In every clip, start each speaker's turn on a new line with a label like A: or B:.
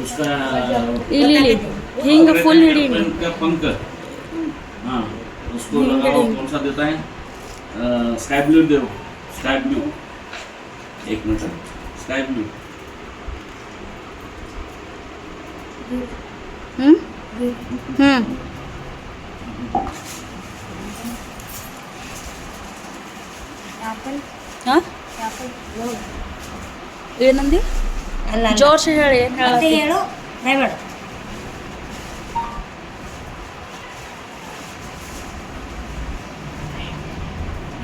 A: उसका
B: ಇಲ್ಲಿ ಹಿಂಗೆ ಫುಲ್ ಹಿಡಿ
A: का पंख, हाँ उसको लगाओ। कौन सा देता है? स्काई ब्लू दे, स्काई ब्लू। एक मिनट, स्काई ब्लू।
B: ಹ್ಞೂ ಹ್ಞೂ ಹಾಂ ಏನಂದಿ ಜೋರ್ಸಿ ಹೇಳಿ ಏನು
C: ಮತ್ತೆ
B: ಹೇಳಿ
C: ಹೇಳು ದಯಮಾಡು.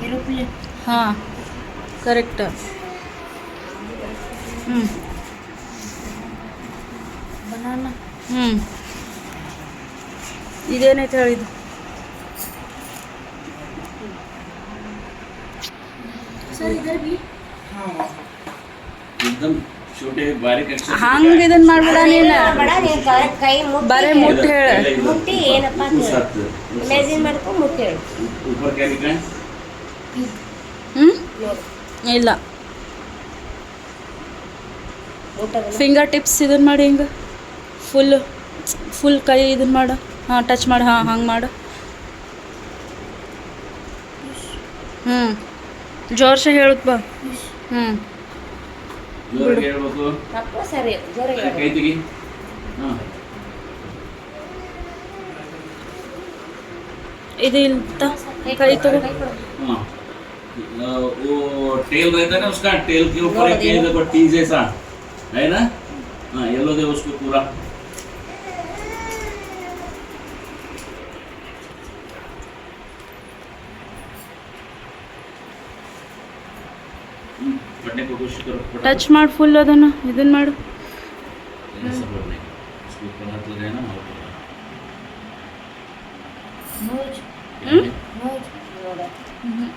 C: ಏರೋಪ್ಲೇನ್.
B: ಹಾಂ ಕರೆಕ್ಟ್. ಹ್ಞೂ
C: ಬನಾನಾ.
B: ಹ್ಞೂ ಇದೇನೈತೆ ಹೇಳಿದ್ದು
C: ಸರ್ ಇದರ ಬಿ
A: एकदम छोटे बारीक अक्षर से
B: ಹಂಗೆ ಇದನ್ನು ಮಾಡ್ಬೇಡ ನೀನು
C: ಬೇಡ, ನೀನು ಕರೆಕ್ಟ್ ಕೈ ಮುಟ್ಟಿ
B: ಬರೇ ಮುಟ್ಟಿ ಹೇಳು.
A: पहले इधर,
C: ಮುಟ್ಟಿ ಏನಪ್ಪ ಅಂತ
A: उस
C: ಹೇಳು.
A: हाथ पे, उस
C: ಇಮ್ಯಾಜಿನ್ ಮಾಡ್ಕೊ ಮುಟ್ಟಿ ಹೇಳು.
A: हाथ। ऊपर क्या लिखा है?
B: ಹ್ಞೂ
C: ನೋಡು
B: ಇಲ್ಲ
C: ಊಟದ
B: ಫಿಂಗರ್ ಟಿಪ್ಸ್ ಇದನ್ನು ಮಾಡಿ ಹಿಂಗೆ ಫುಲ್ ಕೈ ಇದನ್ನು ಮಾಡು. ಹಾಂ ಟಚ್ ಮಾಡು. ಹಾಂ ಹಂಗೆ ಮಾಡು. ಹ್ಞೂ ಜೋರ್ಸೆ ಹೇಳುತ್ತ ಬಾ. ಹ್ಞೂ
A: ಜೋರಾಗಿ ಹೇಳ್ಬೇಕು,
C: ತಪ್ಪು ಸರಿ ಜೋರಾಗಿ
A: ಕೈ
C: ಹೇಳು.
A: ತೆಗಿ। ಹಾಂ
B: ಇದು ಇಲ್ತ ಕೈ ತಗೋ.
C: ಕೈ ಕೊಡು.
A: हाँ, वो टेल रहता है ना उसका, टेल के ऊपर एक ये देखो टी जैसा है ना, हाँ येलो दे उसको पूरा। पढ़ने को कोशिश करो, फटाफट।
B: ಟಚ್ ಮಾಡಿ ಫುಲ್ ಅದನ್ನು ಇದನ್ನು ಮಾಡು.
A: ऐसा पढ़ने का, उसके ऊपर हाथ लगाए ना,
C: ನೋಜ್
A: क्या है?
C: ನೋಜ್ ನೋಡು.
B: ಹ್ಞೂ